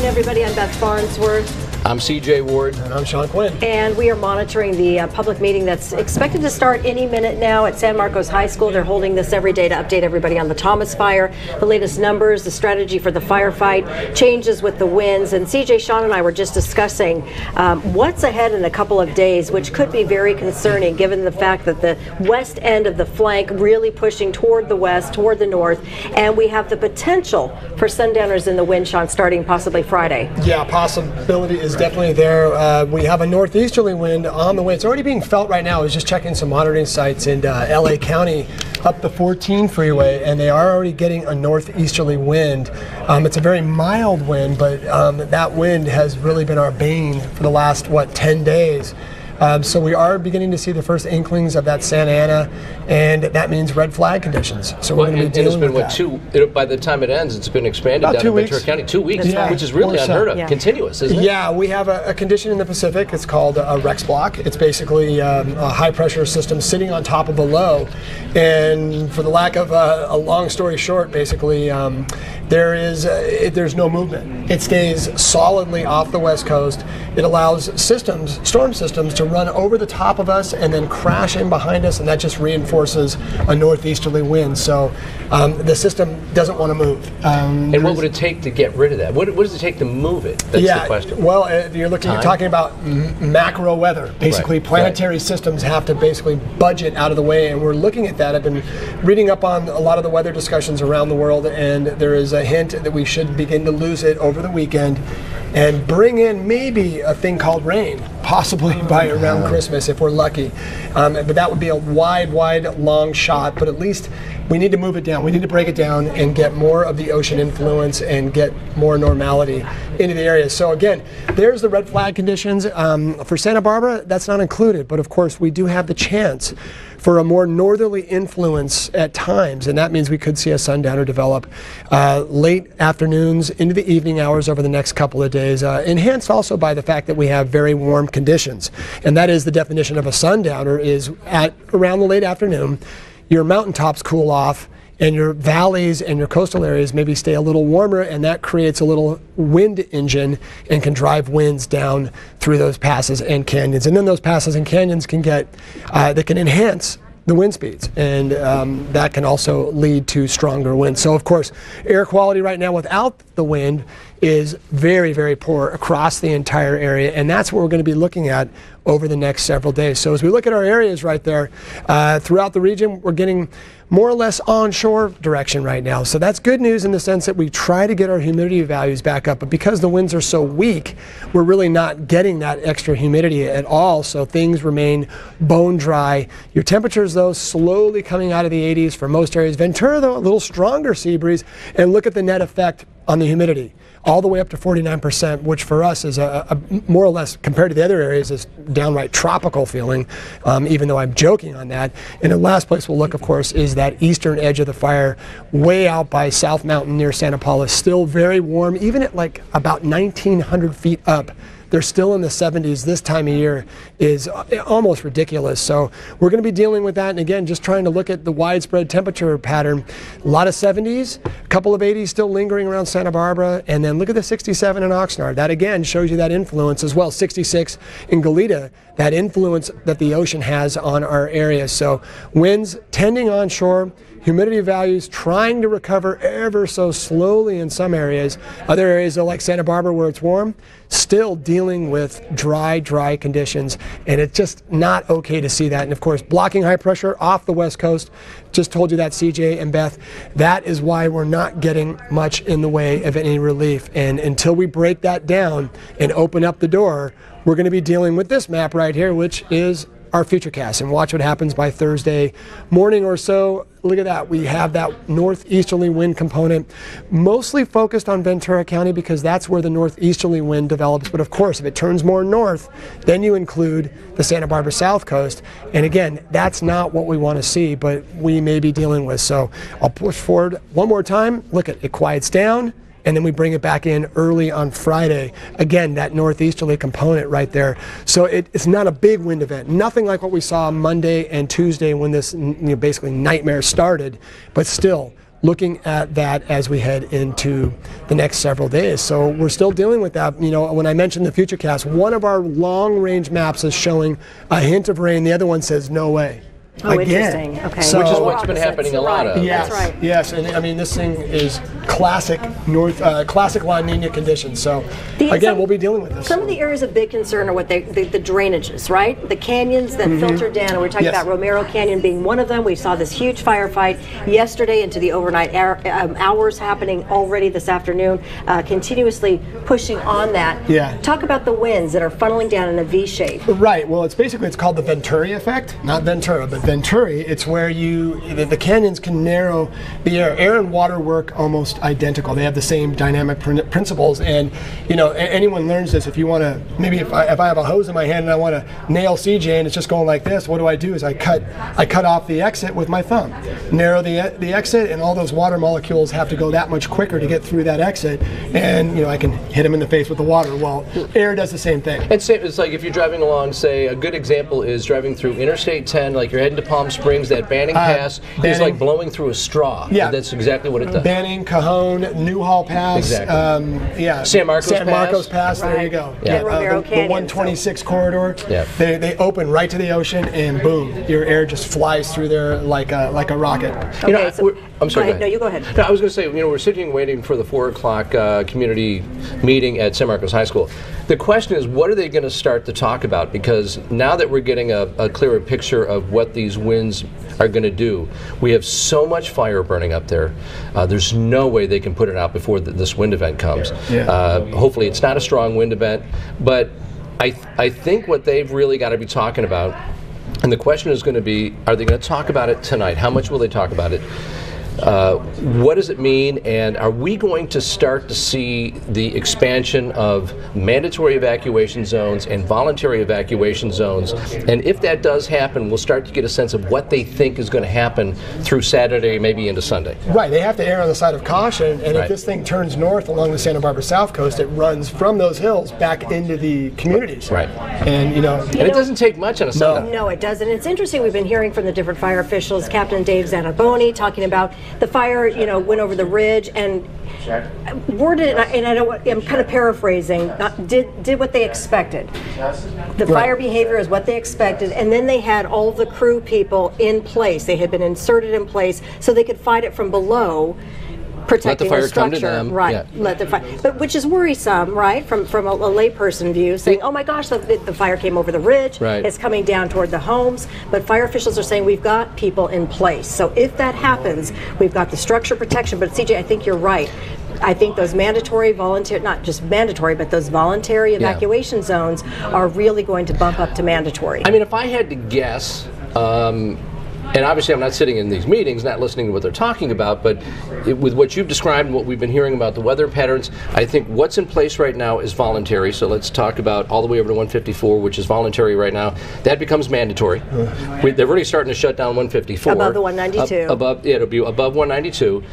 Everybody, I'm Beth Farnsworth. I'm CJ Ward. And I'm Sean Quinn. And we are monitoring the public meeting that's expected to start any minute now at San Marcos High School. They're holding this every day to update everybody on the Thomas fire, the latest numbers, the strategy for the firefight, changes with the winds. And CJ, Sean, and I were just discussing what's ahead in a couple of days, which could be very concerning given the fact that the west end of the flank really pushing toward the west, toward the north, and we have the potential for sundowners in the wind, Sean, starting possibly Friday. Yeah, possibility is definitely there. We have a northeasterly wind on the way. It's already being felt right now. I was just checking some monitoring sites in LA County up the 14 freeway, and they are already getting a northeasterly wind. It's a very mild wind, but that wind has really been our bane for the last, 10 days. So we are beginning to see the first inklings of that Santa Ana, and that means red flag conditions. So we're going to be dealing with that. By the time it ends, it's been expanded about down 2 in weeks. Ventura County. 2 weeks, right. Which is really unheard of. Yeah. Continuous, isn't it? Yeah, we have a condition in the Pacific. It's called a Rex block. It's basically a high pressure system sitting on top of a low. And for the lack of a long story short, basically, there's no movement. It stays solidly off the west coast. It allows storm systems, to run over the top of us and then crash in behind us, and that just reinforces a northeasterly wind. So the system doesn't want to move. And what would it take to get rid of that? What does it take to move it? That's the question. Well, you're talking about macro weather. Basically, planetary systems have to basically budget out of the way, and we're looking at that. I've been reading up on a lot of the weather discussions around the world, and there is a hint that we should begin to lose it over the weekend and bring in maybe a thing called rain, possibly by around Christmas if we're lucky. But that would be a wide, long shot, but at least we need to move it down. We need to break it down and get more of the ocean influence and get more normality into the area. So again, there's the red flag conditions. For Santa Barbara, that's not included, but of course we do have the chance for a more northerly influence at times, and that means we could see a sundowner develop late afternoons into the evening hours over the next couple of days, enhanced also by the fact that we have very warm conditions. And that is the definition of a sundowner, is at around the late afternoon, your mountaintops cool off, and your valleys and your coastal areas maybe stay a little warmer, and that creates a little wind engine and can drive winds down through those passes and canyons. And then those passes and canyons can they can enhance the wind speeds, and that can also lead to stronger winds. So of course, air quality right now without the wind is very, very poor across the entire area, and that's what we're going to be looking at over the next several days. So as we look at our areas right there, throughout the region, we're getting more or less onshore direction right now. So that's good news in the sense that we try to get our humidity values back up, but because the winds are so weak, we're really not getting that extra humidity at all, so things remain bone dry. Your temperatures, though, slowly coming out of the 80s for most areas. Ventura, though, a little stronger sea breeze, and look at the net effect on the humidity, all the way up to 49%, which for us is a more or less, compared to the other areas, is downright tropical feeling, even though I'm joking on that. And the last place we'll look, of course, is that eastern edge of the fire, way out by South Mountain near Santa Paula, still very warm, even at like about 1,900 feet up. They're still in the 70s this time of year is almost ridiculous. So we're going to be dealing with that. And again, just trying to look at the widespread temperature pattern. A lot of 70s, a couple of 80s still lingering around Santa Barbara. And then look at the 67 in Oxnard. That again shows you that influence as well. 66 in Goleta, that influence that the ocean has on our area. So winds tending onshore. Humidity values trying to recover ever so slowly in some areas. Other areas like Santa Barbara where it's warm, still dealing with dry conditions, and it's just not okay to see that. And of course, blocking high pressure off the west coast, just told you that, CJ and Beth, that is why we're not getting much in the way of any relief. And until we break that down and open up the door, we're going to be dealing with this map right here, which is our Futurecast and watch what happens by Thursday morning or so. Look at that. We have that northeasterly wind component, mostly focused on Ventura County because that's where the northeasterly wind develops. But of course, if it turns more north, then you include the Santa Barbara South Coast. And again, that's not what we want to see, but we may be dealing with. So I'll push forward one more time. Look, it quiets down. And then we bring it back in early on Friday. Again, that northeasterly component right there. So it's not a big wind event. Nothing like what we saw Monday and Tuesday when this basically nightmare started. But still, looking at that as we head into the next several days. So we're still dealing with that. When I mentioned the Futurecast, one of our long-range maps is showing a hint of rain. The other one says no way. Oh, again. Interesting. Okay. So, which is what's been happening a lot of. Yes, that's right. Yes, and I mean this thing is classic classic La Nina conditions. So again, we'll be dealing with this. Some of the areas of big concern are what the drainages, right? The canyons that filter down. And we're talking about Romero Canyon being one of them. We saw this huge firefight yesterday into the overnight hours happening already this afternoon, continuously pushing on that. Yeah. Talk about the winds that are funneling down in a V shape. Right. Well, it's called the Venturi effect, not Ventura, but Venturi. It's where the canyons can narrow the air. Air and water work almost identical. They have the same dynamic principles, and anyone learns this. If you want to, maybe if I have a hose in my hand and I want to nail CJ and it's just going like this, what do? Is I cut off the exit with my thumb, narrow the exit, and all those water molecules have to go that much quicker to get through that exit, and I can hit them in the face with the water. Well, air does the same thing. It's like if you're driving along, say, a good example is driving through Interstate 10, like you're heading to Palm Springs, that Banning Pass is like blowing through a straw. Yeah. That's exactly what it does. Banning, Cajon, Newhall Pass. Exactly. San Marcos Pass. Right. There you go. Yeah. The 126 corridor. Yeah. They open right to the ocean, and boom, your air just flies through there like a rocket. I'm sorry. Go ahead. No, you go ahead. No, I was going to say, we're sitting waiting for the 4 o'clock community meeting at San Marcos High School. The question is, what are they going to start to talk about? Because now that we're getting a clearer picture of what these winds are going to do, we have so much fire burning up there. There's no way they can put it out before this wind event comes. Yeah. Hopefully it's not a strong wind event, but I think what they've really got to be talking about, and the question is going to be, are they going to talk about it tonight? How much will they talk about it? What does it mean, and are we going to start to see the expansion of mandatory evacuation zones and voluntary evacuation zones? And if that does happen, we'll start to get a sense of what they think is going to happen through Saturday, maybe into Sunday. Right, they have to err on the side of caution, and if this thing turns north along the Santa Barbara South Coast, it runs from those hills back into the communities. Right. And and it doesn't take much on a Sunday. No, it doesn't. It's interesting, we've been hearing from the different fire officials, Captain Dave Zanaboni talking about the fire, went over the ridge and worded it, and I'm kind of paraphrasing, did what they expected. The fire behavior is what they expected, and then they had all of the crew people in place. They had been inserted in place so they could fight it from below, protecting the fire structure. come to them. Right. Yeah. Let the fire, but which is worrisome, right? From a layperson view, saying, "Oh my gosh, the fire came over the ridge. Right. It's coming down toward the homes." But fire officials are saying we've got people in place. So if that happens, we've got the structure protection. But CJ, I think you're right. I think those mandatory, voluntary, not just mandatory, but those voluntary evacuation zones are really going to bump up to mandatory. I mean, if I had to guess. And obviously I'm not sitting in these meetings, not listening to what they're talking about, but with what you've described and what we've been hearing about the weather patterns, I think what's in place right now is voluntary. So let's talk about all the way over to 154, which is voluntary right now. That becomes mandatory. They're really starting to shut down 154. Above the 192. It'll be above 192.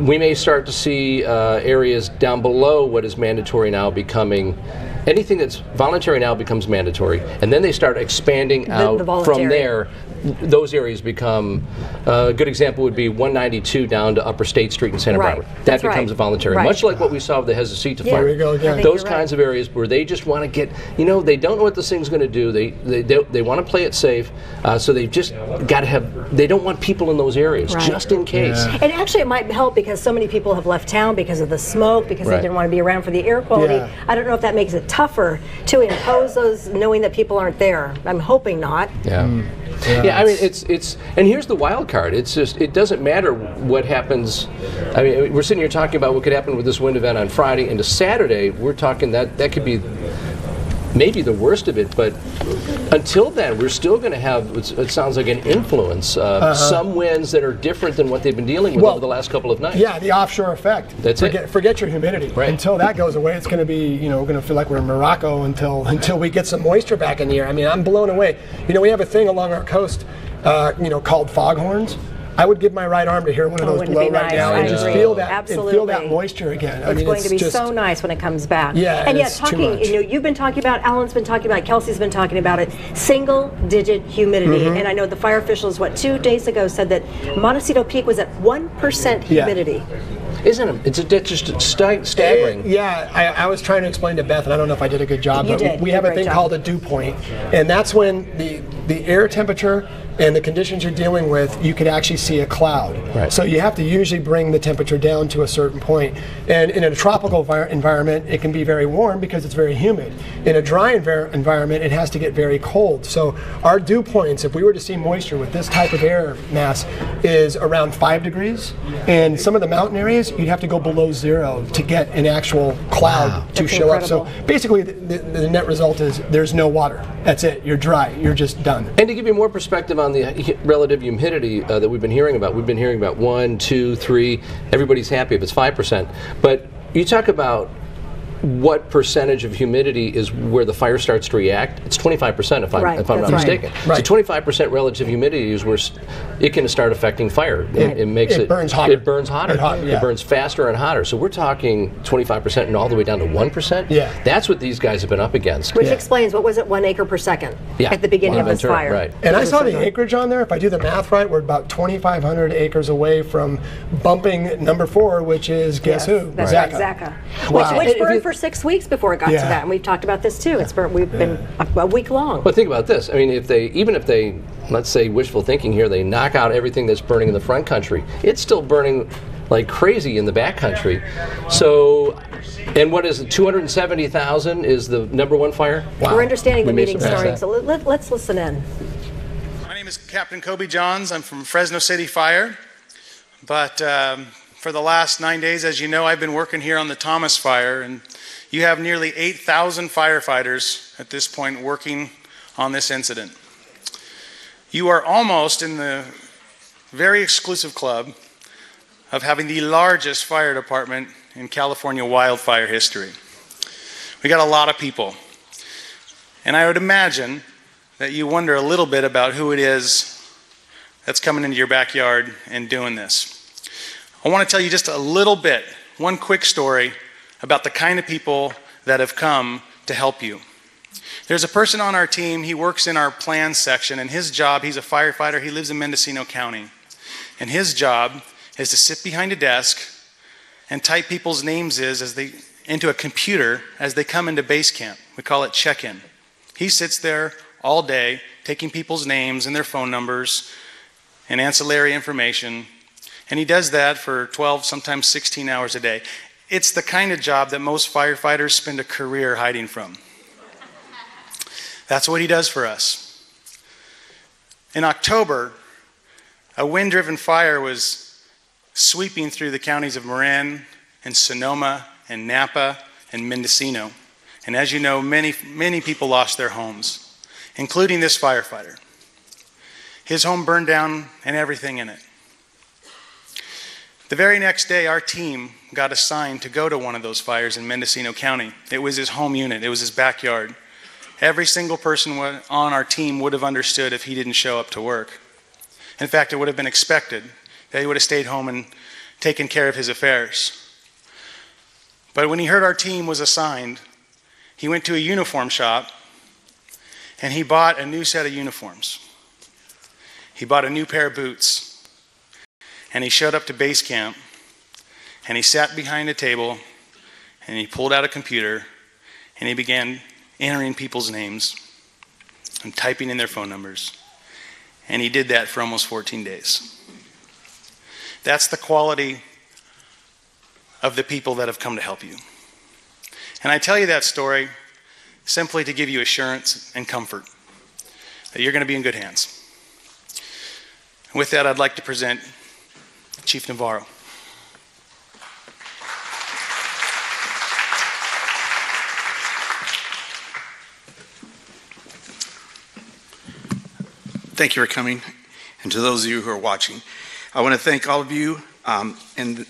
We may start to see areas down below what is mandatory now becoming, anything that's voluntary now becomes mandatory. And then they start expanding out from there. Those areas become, a good example would be 192 down to Upper State Street in Santa Barbara. That becomes voluntary. Much like what we saw with the Hezecita fire. There we go again. Those kinds of areas where they just want to get, they don't know what this thing's going to do. They want to play it safe, so they've just got to have, they don't want people in those areas, just in case. Yeah. And actually it might help because so many people have left town because of the smoke, because they didn't want to be around for the air quality. Yeah. I don't know if that makes it tougher to impose those knowing that people aren't there. I'm hoping not. Yeah. Yeah, I mean, it's and here's the wild card. It's just, it doesn't matter what happens. I mean, we're sitting here talking about what could happen with this wind event on Friday into Saturday. We're talking that could be maybe the worst of it, but until then, we're still going to have, it sounds like, an influence. Some winds that are different than what they've been dealing with over the last couple of nights. Yeah, the offshore effect. That's it. Forget your humidity. Right. Until that goes away, it's going to be, we're going to feel like we're in Morocco until we get some moisture back in the air. I mean, I'm blown away. We have a thing along our coast, called foghorns. I would give my right arm to hear one of those blow right now and just feel that moisture again. It's going to be so nice when it comes back. Yeah, and yet talking, you've been talking about, Alan's been talking about, Kelsey's been talking about it, single-digit humidity. And I know the fire officials, 2 days ago, said that Montecito Peak was at 1% humidity. Isn't it? It's just staggering. I was trying to explain to Beth, and I don't know if I did a good job, but we have a thing called a dew point, and that's when the air temperature and the conditions you're dealing with, you could actually see a cloud. Right. So you have to usually bring the temperature down to a certain point. And in a tropical environment, it can be very warm because it's very humid. In a dry environment, it has to get very cold. So our dew points, if we were to see moisture with this type of air mass, is around 5 degrees. And some of the mountain areas, you'd have to go below 0 to get an actual cloud to show up. So basically, the net result is there's no water. That's it. You're dry. You're just done. And to give you more perspective on the relative humidity that we've been hearing about 1, 2, 3. Everybody's happy if it's 5%. But you talk about what percentage of humidity is where the fire starts to react. It's 25%, if I'm not mistaken. Right. So 25% relative humidity is where it can start affecting fire. It burns hotter. It burns hotter. It burns faster and hotter. So we're talking 25% and all the way down to 1%. Yeah. That's what these guys have been up against. Which explains, what was it, 1 acre per second at the beginning of this fire? Right. And I saw the acreage on there. If I do the math right, we're about 2,500 acres away from bumping number 4, which is guess who? That's right, Zaka. Which burned for 6 weeks before it got to that, and we've talked about this too. It's burned. We've been a week long. But think about this. I mean, even if they, let's say, wishful thinking here, they knock out everything that's burning in the front country, it's still burning like crazy in the back country. So, and what is it? 270,000 is the #1 fire. Wow. We're understanding the meeting starting. So let's listen in. My name is Captain Cobi Johns. I'm from Fresno City Fire, but for the last 9 days, as you know, I've been working here on the Thomas Fire, and you have nearly 8,000 firefighters at this point working on this incident. You are almost in the very exclusive club of having the largest fire department in California wildfire history. We got a lot of people, and I would imagine that you wonder a little bit about who it is that's coming into your backyard and doing this. I want to tell you just a little bit, one quick story about the kind of people that have come to help you. There's a person on our team, he works in our plans section, and his job, he's a firefighter, he lives in Mendocino County. And his job is to sit behind a desk and type people's names into a computer as they come into base camp. We call it check-in. He sits there all day taking people's names and their phone numbers and ancillary information, and he does that for 12, sometimes 16 hours a day. It's the kind of job that most firefighters spend a career hiding from. That's what he does for us. In October, a wind-driven fire was sweeping through the counties of Marin and Sonoma and Napa and Mendocino. And as you know, many people lost their homes, including this firefighter. His home burned down and everything in it. The very next day, our team got assigned to go to one of those fires in Mendocino County. It was his home unit. It was his backyard. Every single person on our team would have understood if he didn't show up to work. In fact, it would have been expected that he would have stayed home and taken care of his affairs. But when he heard our team was assigned, he went to a uniform shop and he bought a new set of uniforms. He bought a new pair of boots. And he showed up to base camp, and he sat behind a table, and he pulled out a computer, and he began entering people's names and typing in their phone numbers. And he did that for almost 14 days. That's the quality of the people that have come to help you. And I tell you that story simply to give you assurance and comfort that you're going to be in good hands. With that, I'd like to present Chief Navarro. Thank you for coming. And to those of you who are watching, I want to thank all of you in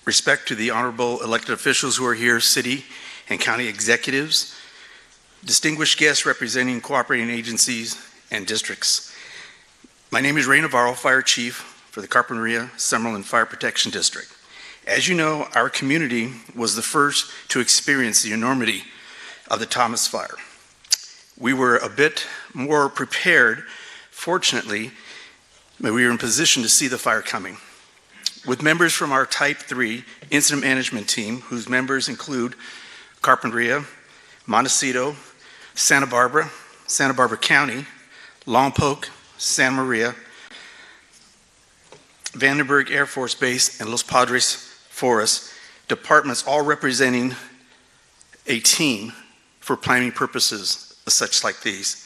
respect to the honorable elected officials who are here, city and county executives, distinguished guests representing cooperating agencies and districts. My name is Navarro, Fire Chief for the Carpinteria Summerlin Fire Protection District. As you know, our community was the first to experience the enormity of the Thomas Fire. We were a bit more prepared, fortunately, but we were in position to see the fire coming. With members from our Type 3 incident management team, whose members include Carpinteria, Montecito, Santa Barbara County, Lompoc, Santa Maria, Vandenberg Air Force Base, and Los Padres Forest, departments all representing a team for planning purposes such like these.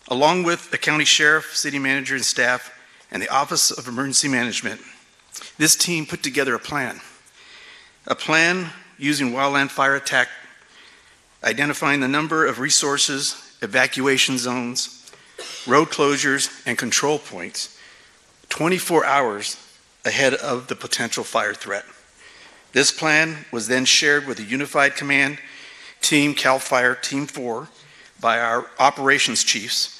Along with the county sheriff, city manager, and staff, and the Office of Emergency Management, this team put together a plan using wildland fire attack, identifying the number of resources, evacuation zones, road closures, and control points 24 hours ahead of the potential fire threat. This plan was then shared with the Unified Command Team CAL FIRE Team 4 by our operations chiefs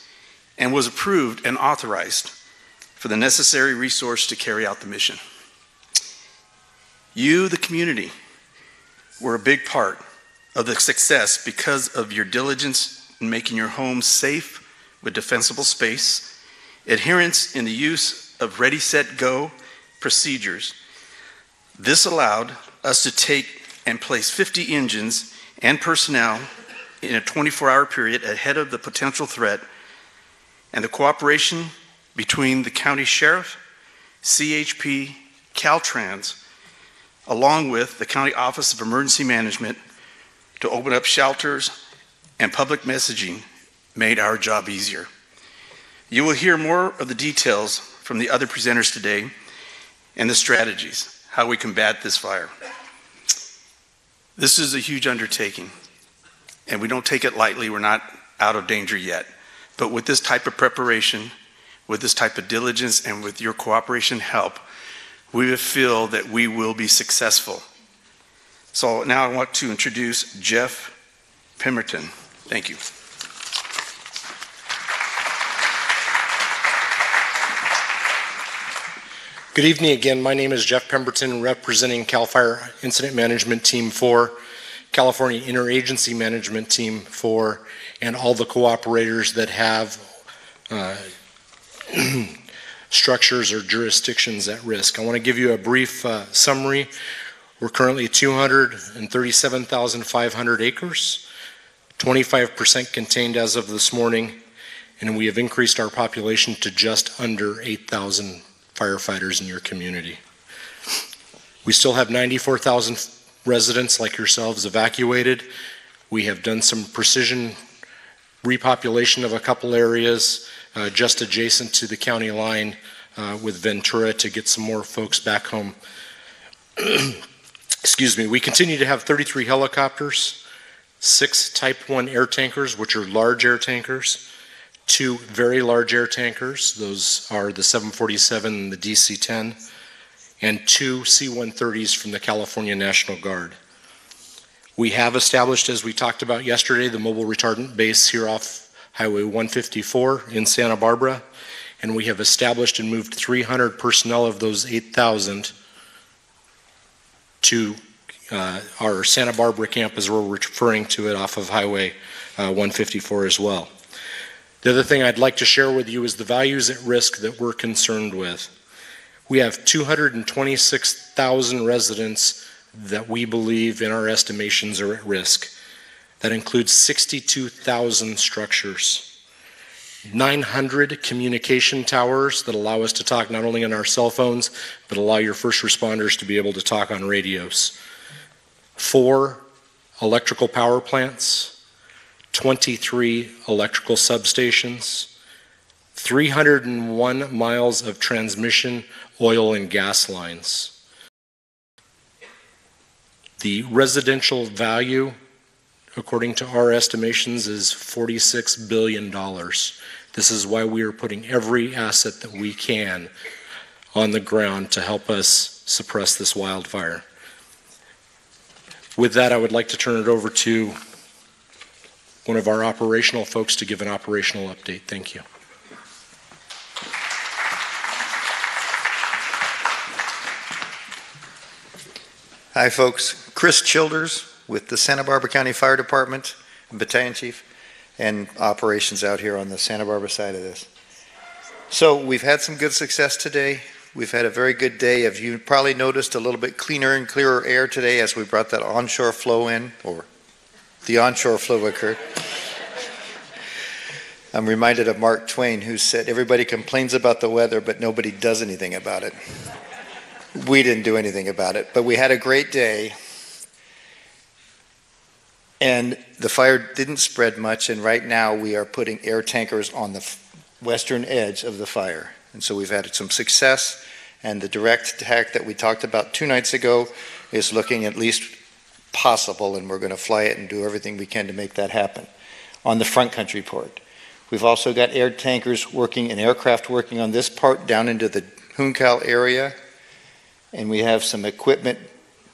and was approved and authorized for the necessary resource to carry out the mission. You, the community, were a big part of the success because of your diligence in making your home safe with defensible space, adherence in the use of ready, set, go procedures. This allowed us to take and place 50 engines and personnel in a 24-hour period ahead of the potential threat, and the cooperation between the county sheriff, CHP, Caltrans, along with the County Office of Emergency Management to open up shelters and public messaging made our job easier. You will hear more of the details from the other presenters today and the strategies, how we combat this fire. This is a huge undertaking, and we don't take it lightly. We're not out of danger yet. But with this type of preparation, with this type of diligence, and with your cooperation help, we feel that we will be successful. So now I want to introduce Jeff Pemberton. Thank you. Good evening again. My name is Jeff Pemberton, representing CAL FIRE Incident Management Team 4, California Interagency Management Team 4, and all the cooperators that have structures or jurisdictions at risk. I want to give you a brief summary. We're currently 237,500 acres, 25% contained as of this morning, and we have increased our population to just under 8,000 firefighters in your community. We still have 94,000 residents like yourselves evacuated. We have done some precision repopulation of a couple areas just adjacent to the county line with Ventura to get some more folks back home. Excuse me. We continue to have 33 helicopters, 6 Type 1 air tankers, which are large air tankers, 2 very large air tankers, those are the 747 and the DC-10, and 2 C-130s from the California National Guard. We have established, as we talked about yesterday, the mobile retardant base here off Highway 154 in Santa Barbara, and we have established and moved 300 personnel of those 8,000 to our Santa Barbara camp, as we're referring to it, off of Highway 154 as well. The other thing I'd like to share with you is the values at risk that we're concerned with. We have 226,000 residents that we believe in our estimations are at risk. That includes 62,000 structures, 900 communication towers that allow us to talk not only on our cell phones, but allow your first responders to be able to talk on radios, 4 electrical power plants, 23 electrical substations, 301 miles of transmission, oil and gas lines. The residential value, according to our estimations, is $46 billion. This is why we are putting every asset that we can on the ground to help us suppress this wildfire. With that, I would like to turn it over to one of our operational folks to give an operational update. Thank you. Hi folks, Chris Childers with the Santa Barbara County Fire Department, Battalion Chief, and operations out here on the Santa Barbara side of this. So we've had some good success today. We've had a very good day. As you probably noticed, a little bit cleaner and clearer air today as we brought that onshore flow in, or the onshore flow occurred. I'm reminded of Mark Twain, who said, everybody complains about the weather, but nobody does anything about it. We didn't do anything about it, but we had a great day. And the fire didn't spread much, and right now we are putting air tankers on the western edge of the fire. And so we've had some success, and the direct attack that we talked about 2 nights ago is looking at least possible, and we're going to fly it and do everything we can to make that happen. On the front country port, we've also got air tankers working and aircraft working on this part down into the Juncal area, and we have some equipment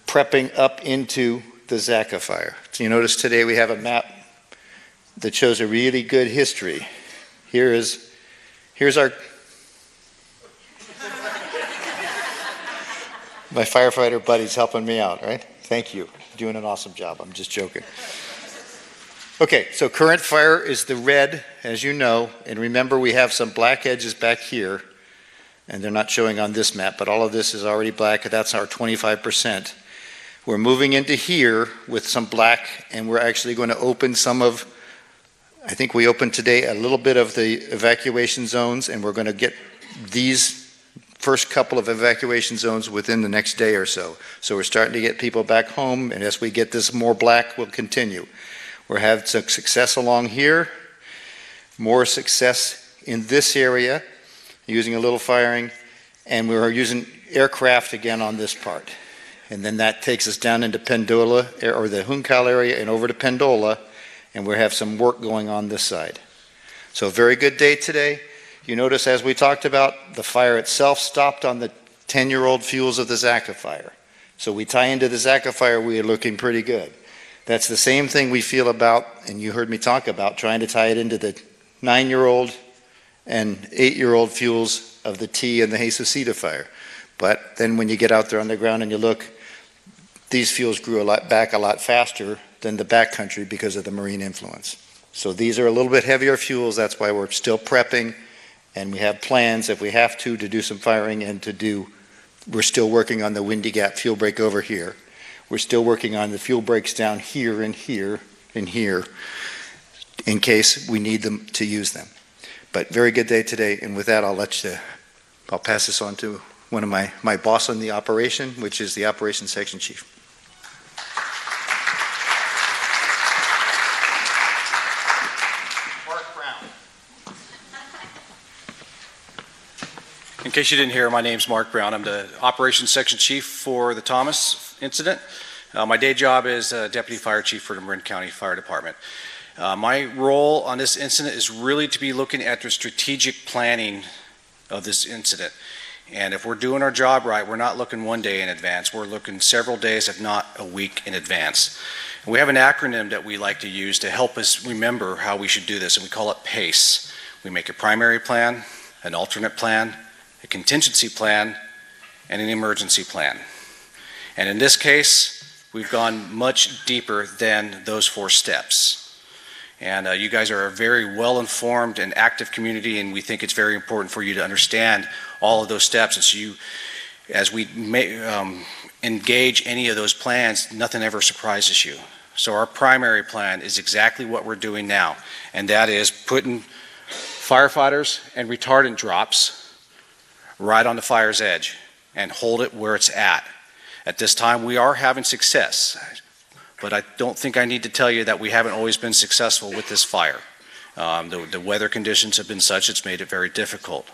prepping up into the Zaka fire. So you notice today we have a map that shows a really good history. Here's our my firefighter buddy's helping me out, right? Thank you. Doing an awesome job. I'm just joking. Okay, so current fire is the red, as you know, and remember we have some black edges back here, and they're not showing on this map, but all of this is already black. That's our 25%. We're moving into here with some black, and we're actually going to open some of, I think we opened today a little bit of the evacuation zones, and we're going to get these first couple of evacuation zones within the next day or so. So we're starting to get people back home, and as we get this more black, we'll continue. We're having some success along here, more success in this area, using a little firing, and we're using aircraft again on this part. And then that takes us down into Pendola, or the Juncal area, and over to Pendola, and we have some work going on this side. So a very good day today. You notice, as we talked about, the fire itself stopped on the 10-year-old fuels of the Zaka fire. So we tie into the Zaka fire, we are looking pretty good. That's the same thing we feel about, and you heard me talk about, trying to tie it into the 9-year-old and 8-year-old fuels of the T and the Jesucita fire. But then when you get out there on the ground and you look, these fuels grew back a lot faster than the backcountry because of the marine influence. So these are a little bit heavier fuels. That's why we're still prepping, and we have plans if we have to do some firing and we're still working on the Windy Gap fuel break over here. We're still working on the fuel breaks down here and here and here in case we need them to use them. But very good day today, and with that I'll pass this on to one of my boss on the operation, which is the operations section chief. In case you didn't hear, my name's Marc Brown. I'm the Operations Section Chief for the Thomas incident. My day job is Deputy Fire Chief for the Marin County Fire Department. My role on this incident is really to be looking at the strategic planning of this incident. And if we're doing our job right, we're not looking one day in advance. We're looking several days, if not a week in advance. And we have an acronym that we like to use to help us remember how we should do this, and we call it PACE. We make a primary plan, an alternate plan, a contingency plan, and an emergency plan. And in this case, we've gone much deeper than those 4 steps. And you guys are a very well-informed and active community, and we think it's very important for you to understand all of those steps. And so as we engage any of those plans, nothing ever surprises you. So our primary plan is exactly what we're doing now, and that is putting firefighters and retardant drops right on the fire's edge and hold it where it's at. At this time, we are having success, but I don't think I need to tell you that we haven't always been successful with this fire. The weather conditions have been such it's made it very difficult,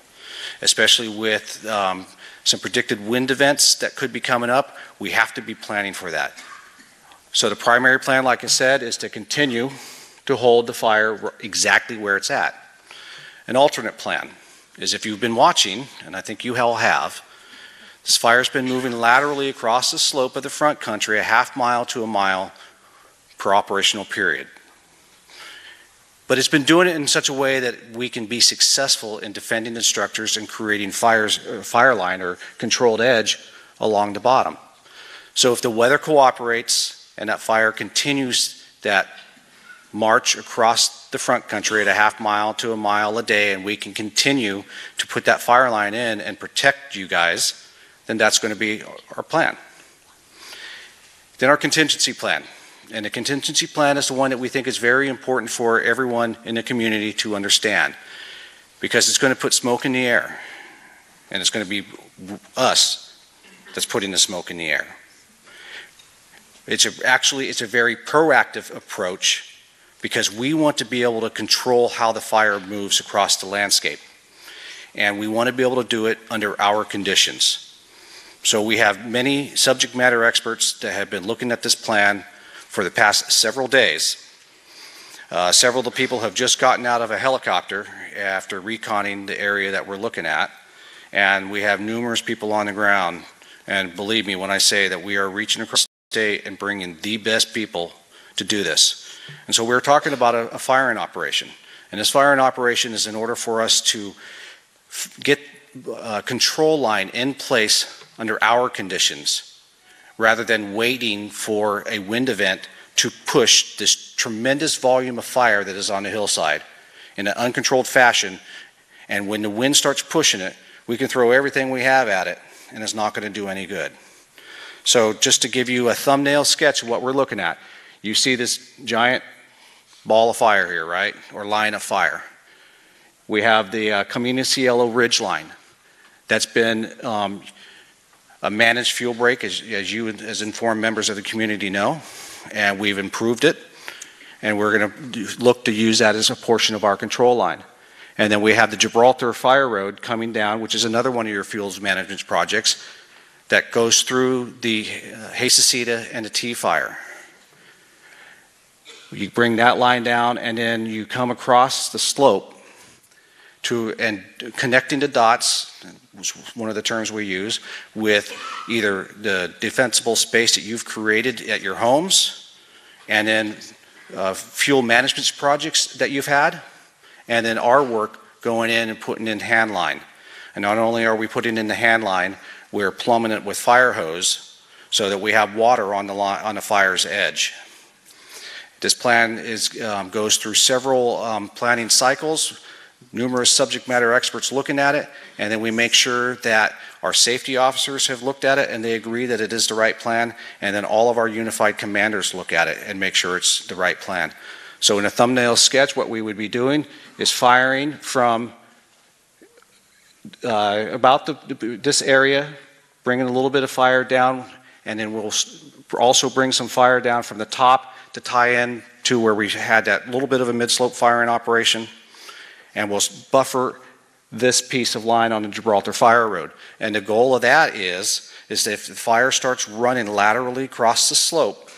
especially with some predicted wind events that could be coming up. We have to be planning for that. So the primary plan, like I said, is to continue to hold the fire exactly where it's at. An alternate plan is, if you've been watching, and I think you all have, this fire's been moving laterally across the slope of the front country, a half mile to a mile per operational period. But it's been doing it in such a way that we can be successful in defending the structures and creating fire line or controlled edge along the bottom. So if the weather cooperates and that fire continues that march across the front country at a half mile to a mile a day, and we can continue to put that fire line in and protect you guys, then that's going to be our plan. Then our contingency plan. And the contingency plan is the one that we think is very important for everyone in the community to understand, because it's going to put smoke in the air, and it's going to be us that's putting the smoke in the air. It's a very proactive approach, because we want to be able to control how the fire moves across the landscape, and we want to be able to do it under our conditions. So we have many subject matter experts that have been looking at this plan for the past several days. Several of the people have just gotten out of a helicopter after reconning the area that we're looking at, and we have numerous people on the ground. And believe me when I say that we are reaching across the state and bringing the best people to do this. And so we're talking about a firing operation. And this firing operation is in order for us to get a control line in place under our conditions, rather than waiting for a wind event to push this tremendous volume of fire that is on the hillside in an uncontrolled fashion. And when the wind starts pushing it, we can throw everything we have at it, and it's not going to do any good. So just to give you a thumbnail sketch of what we're looking at, you see this giant ball of fire here, right? Or line of fire. We have the Camino Cielo Ridge line. That's been a managed fuel break, as you as informed members of the community know, and we've improved it, and we're going to look to use that as a portion of our control line. And then we have the Gibraltar Fire Road coming down, which is another one of your fuels management projects that goes through the Hasacita and the T fire. You bring that line down, and then you come across the slope and connecting the dots, was one of the terms we use, with either the defensible space that you've created at your homes, and then fuel management projects that you've had, and then our work going in and putting in hand line. And not only are we putting in the hand line, we're plumbing it with fire hose so that we have water on the fire's edge. This plan goes through several planning cycles, numerous subject matter experts looking at it, and then we make sure that our safety officers have looked at it and they agree that it is the right plan, and then all of our unified commanders look at it and make sure it's the right plan. So in a thumbnail sketch, what we would be doing is firing from about this area, bringing a little bit of fire down, and then we'll also bring some fire down from the top to tie in to where we had that little bit of a mid-slope firing operation. And we'll buffer this piece of line on the Gibraltar Fire Road. And the goal of that is that if the fire starts running laterally across the slope,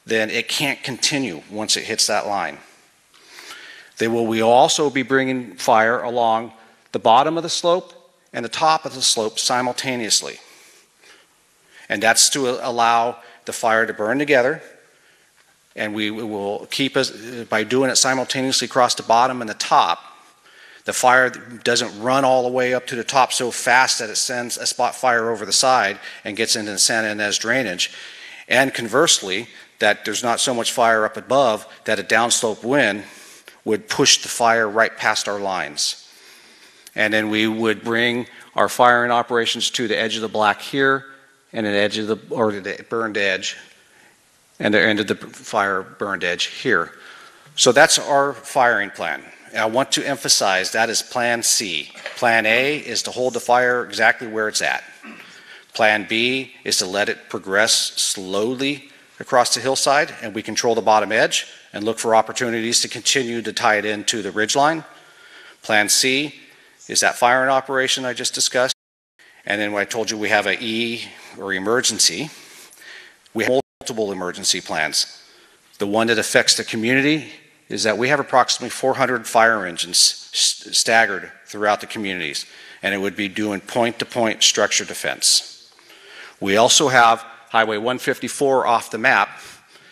then it can't continue once it hits that line. Then we will also be bringing fire along the bottom of the slope and the top of the slope simultaneously. And that's to allow the fire to burn together. And we will keep us, by doing it simultaneously across the bottom and the top, the fire doesn't run all the way up to the top so fast that it sends a spot fire over the side and gets into the Santa Ynez drainage. And conversely, that there's not so much fire up above that a downslope wind would push the fire right past our lines. And then we would bring our firing operations to the edge of the black here, and the edge of the burned edge, and the end of the fire burned edge here. So that's our firing plan. And I want to emphasize that is Plan C. Plan A is to hold the fire exactly where it's at. Plan B is to let it progress slowly across the hillside, and we control the bottom edge and look for opportunities to continue to tie it into the ridgeline. Plan C is that firing operation I just discussed. And then when I told you we have an E, or emergency, we have multiple emergency plans. The one that affects the community is that we have approximately 400 fire engines staggered throughout the communities, and it would be doing point-to-point structure defense. We also have Highway 154 off the map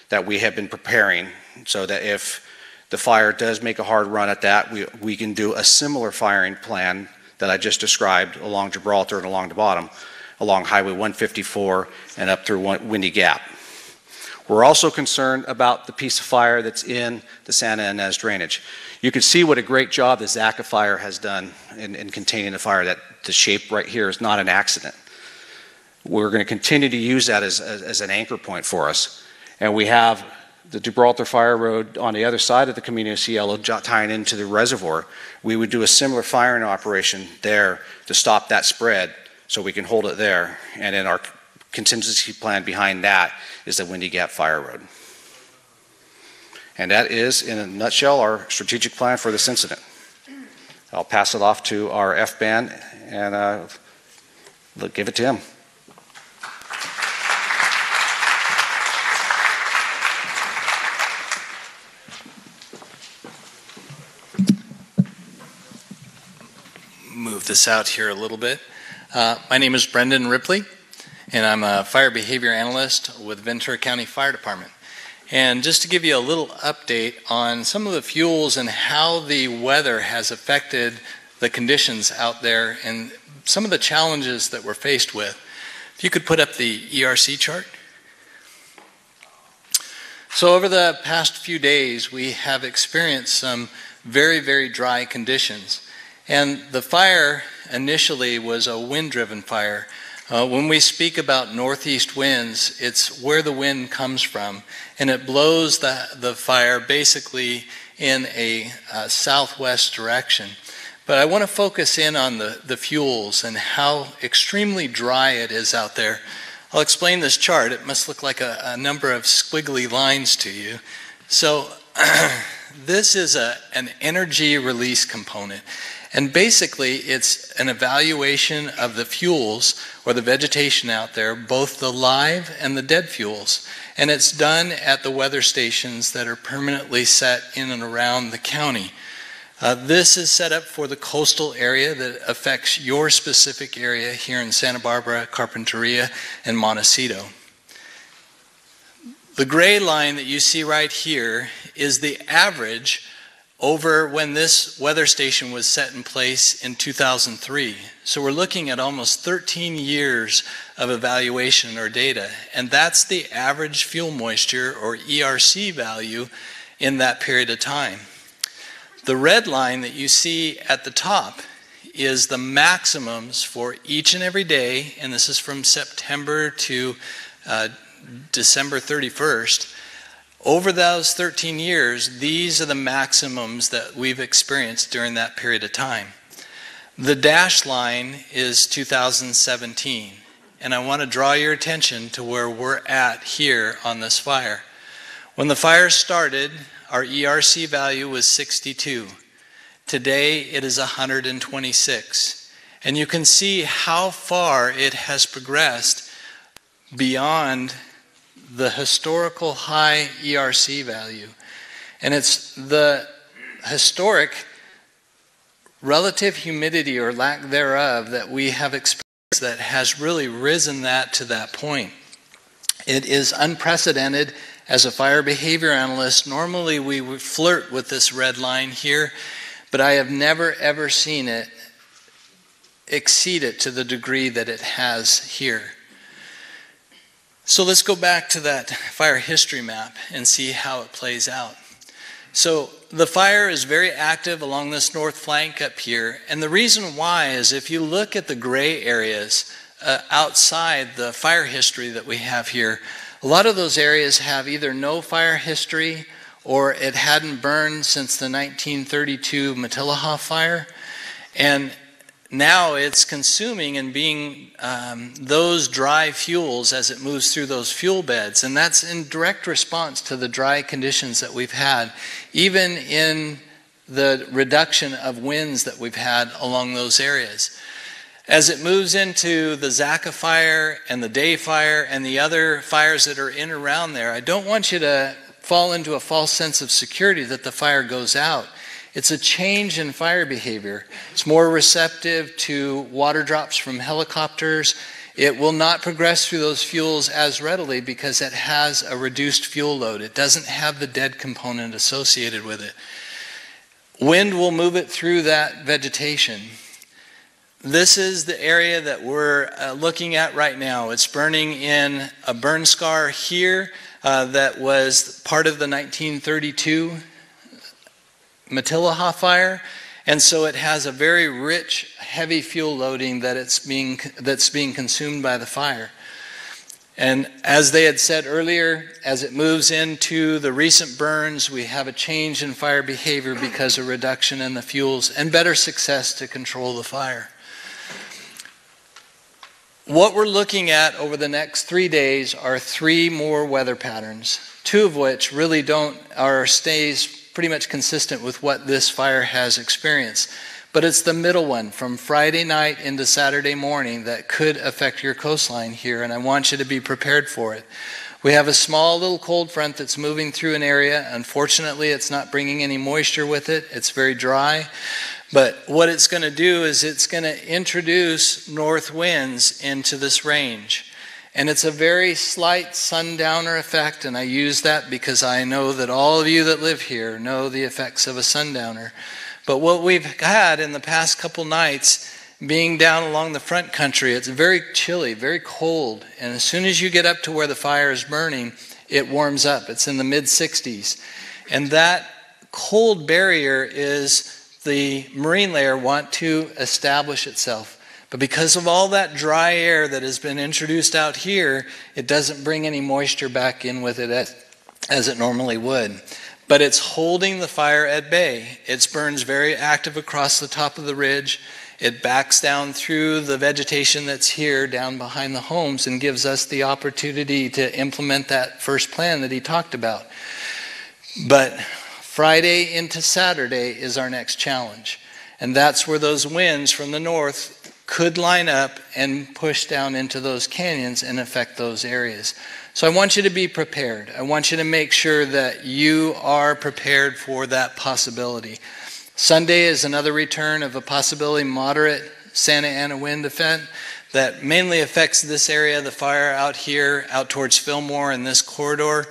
that we have been preparing so that if the fire does make a hard run at that, we can do a similar firing plan that I just described along Gibraltar and along the bottom, along Highway 154 and up through Windy Gap. We're also concerned about the piece of fire that's in the Santa Ynez drainage. You can see what a great job the Zaca fire has done in containing the fire. That the shape right here is not an accident. We're going to continue to use that as an anchor point for us. And we have the Gibraltar Fire Road on the other side of the community of Cielo tying into the reservoir. We would do a similar firing operation there to stop that spread so we can hold it there. And then our contingency plan behind that is the Windy Gap Fire Road. And that is, in a nutshell, our strategic plan for this incident. I'll pass it off to our F-band and give it to him. Move this out here a little bit. My name is Brendan Ripley, and I'm a fire behavior analyst with Ventura County Fire Department. And just to give you a little update on some of the fuels and how the weather has affected the conditions out there and some of the challenges that we're faced with. If you could put up the ERC chart. So over the past few days, we have experienced some very, very dry conditions. And the fire initially was a wind-driven fire. When we speak about northeast winds, it's where the wind comes from, and it blows the fire basically in a southwest direction. But I want to focus in on the fuels and how extremely dry it is out there. I'll explain this chart. It must look like a number of squiggly lines to you. So this is an energy release component. And basically, it's an evaluation of the fuels or the vegetation out there, both the live and the dead fuels. And it's done at the weather stations that are permanently set in and around the county. This is set up for the coastal area that affects your specific area here in Santa Barbara, Carpinteria, and Montecito. The gray line that you see right here is the average over when this weather station was set in place in 2003. So we're looking at almost 13 years of evaluation or data, and that's the average fuel moisture or ERC value in that period of time. The red line that you see at the top is the maximums for each and every day, and this is from September to December 31st. Over those 13 years, these are the maximums that we've experienced during that period of time. The dashed line is 2017, and I want to draw your attention to where we're at here on this fire. When the fire started, our ERC value was 62. Today, it is 126. And you can see how far it has progressed beyond the historical high ERC value. And it's the historic relative humidity or lack thereof that we have experienced that has really risen that to that point. It is unprecedented. As a fire behavior analyst, normally we would flirt with this red line here, but I have never ever seen it exceed it to the degree that it has here. So let's go back to that fire history map and see how it plays out. So the fire is very active along this north flank up here, and the reason why is if you look at the gray areas outside the fire history that we have here, a lot of those areas have either no fire history or it hadn't burned since the 1932 Matilaha fire, and now it's consuming and being those dry fuels as it moves through those fuel beds, and that's in direct response to the dry conditions that we've had, even in the reduction of winds that we've had along those areas. As it moves into the Zaca fire and the Day fire and the other fires that are in and around there, I don't want you to fall into a false sense of security that the fire goes out. It's a change in fire behavior. It's more receptive to water drops from helicopters. It will not progress through those fuels as readily because it has a reduced fuel load. It doesn't have the dead component associated with it. Wind will move it through that vegetation. This is the area that we're looking at right now. It's burning in a burn scar here that was part of the 1932 Matilaha fire. And so it has a very rich, heavy fuel loading that's being consumed by the fire. And as they had said earlier, as it moves into the recent burns, we have a change in fire behavior because of reduction in the fuels and better success to control the fire. What we're looking at over the next 3 days are 3 more weather patterns, 2 of which really stays pretty much consistent with what this fire has experienced. But it's the middle one from Friday night into Saturday morning that could affect your coastline here, and I want you to be prepared for it. We have a small little cold front that's moving through an area. Unfortunately, it's not bringing any moisture with it. It's very dry. But what it's going to do is it's going to introduce north winds into this range. And it's a very slight sundowner effect, and I use that because I know that all of you that live here know the effects of a sundowner. But what we've had in the past couple nights, being down along the front country, it's very chilly, very cold. And as soon as you get up to where the fire is burning, it warms up. It's in the mid-60s. And that cold barrier is the marine layer want to establish itself. But because of all that dry air that has been introduced out here, it doesn't bring any moisture back in with it as it normally would. But it's holding the fire at bay. It burns very active across the top of the ridge. It backs down through the vegetation that's here down behind the homes and gives us the opportunity to implement that first plan that he talked about. But Friday into Saturday is our next challenge. And that's where those winds from the north could line up and push down into those canyons and affect those areas. So I want you to be prepared. I want you to make sure that you are prepared for that possibility. Sunday is another return of a possibility moderate Santa Ana wind event that mainly affects this area, the fire out here, out towards Fillmore in this corridor.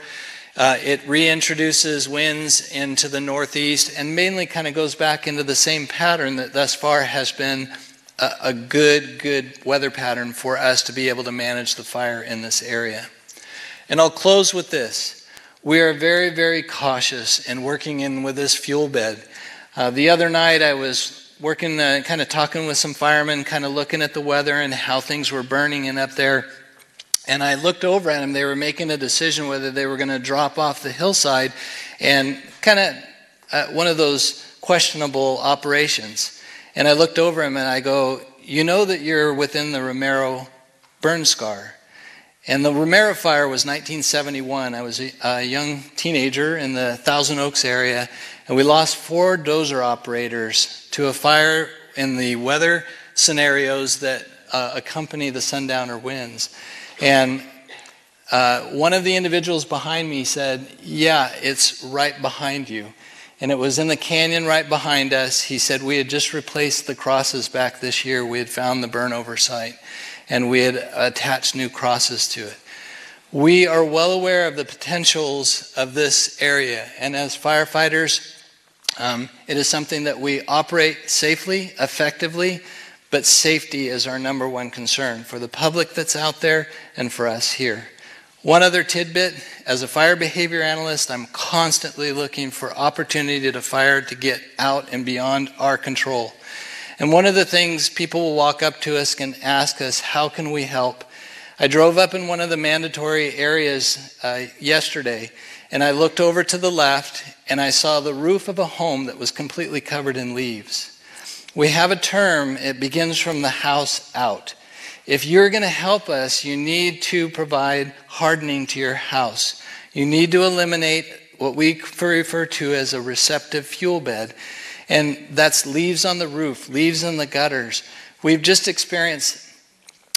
It reintroduces winds into the northeast and mainly kind of goes back into the same pattern that thus far has been a good weather pattern for us to be able to manage the fire in this area. And I'll close with this. We are very, very cautious in working in with this fuel bed. The other night I was working, kind of talking with some firemen, kind of looking at the weather and how things were burning in up there. And I looked over at them. They were making a decision whether they were going to drop off the hillside and kind of one of those questionable operations. And I looked over him and I go, you know that you're within the Romero burn scar. And the Romero fire was 1971. I was a young teenager in the Thousand Oaks area, and we lost 4 dozer operators to a fire in the weather scenarios that accompany the sundowner winds. And one of the individuals behind me said, yeah, it's right behind you. And it was in the canyon right behind us. He said we had just replaced the crosses back this year. We had found the burnover site, and we had attached new crosses to it. We are well aware of the potentials of this area, and as firefighters, it is something that we operate safely, effectively, but safety is our #1 concern for the public that's out there and for us here. One other tidbit, as a fire behavior analyst, I'm constantly looking for opportunity to fire to get out and beyond our control. And one of the things people will walk up to us and ask us, how can we help? I drove up in one of the mandatory areas yesterday, and I looked over to the left, and I saw the roof of a home that was completely covered in leaves. We have a term, it begins from the house out. If you're going to help us, you need to provide hardening to your house. You need to eliminate what we refer to as a receptive fuel bed. And that's leaves on the roof, leaves in the gutters. We've just experienced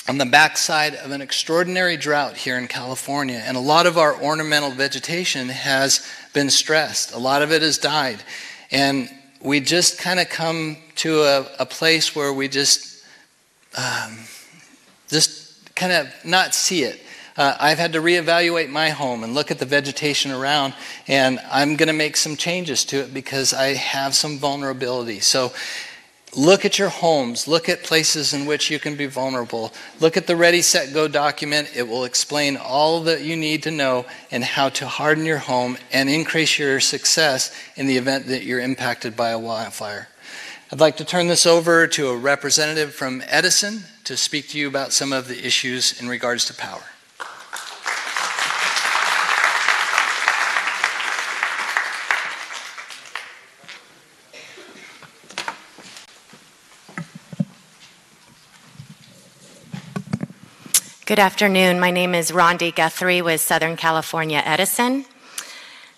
on the backside of an extraordinary drought here in California, and a lot of our ornamental vegetation has been stressed. A lot of it has died, and we just kind of come to a place where we just kind of not see it. I've had to reevaluate my home and look at the vegetation around, and I'm going to make some changes to it because I have some vulnerability. So look at your homes, look at places in which you can be vulnerable. Look at the Ready, Set, Go document. It will explain all that you need to know and how to harden your home and increase your success in the event that you're impacted by a wildfire. I'd like to turn this over to a representative from Edison to speak to you about some of the issues in regards to power. Good afternoon. My name is Rhonda Guthrie with Southern California Edison.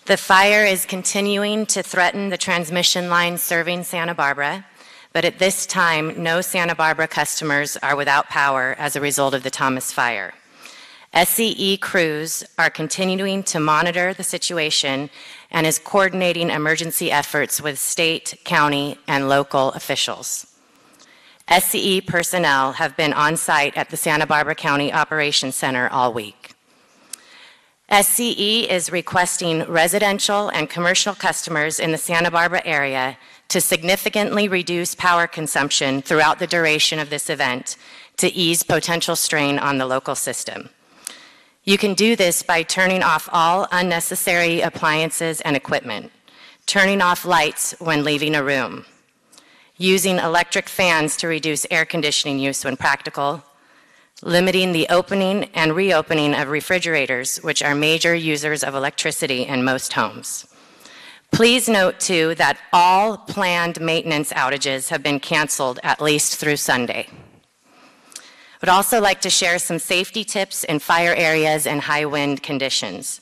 The fire is continuing to threaten the transmission line serving Santa Barbara, but at this time, no Santa Barbara customers are without power as a result of the Thomas fire. SCE crews are continuing to monitor the situation and is coordinating emergency efforts with state, county, and local officials. SCE personnel have been on site at the Santa Barbara County Operations Center all week. SCE is requesting residential and commercial customers in the Santa Barbara area to significantly reduce power consumption throughout the duration of this event to ease potential strain on the local system. You can do this by turning off all unnecessary appliances and equipment, turning off lights when leaving a room, using electric fans to reduce air conditioning use when practical, limiting the opening and reopening of refrigerators, which are major users of electricity in most homes. Please note, too, that all planned maintenance outages have been canceled at least through Sunday. I would also like to share some safety tips in fire areas and high wind conditions.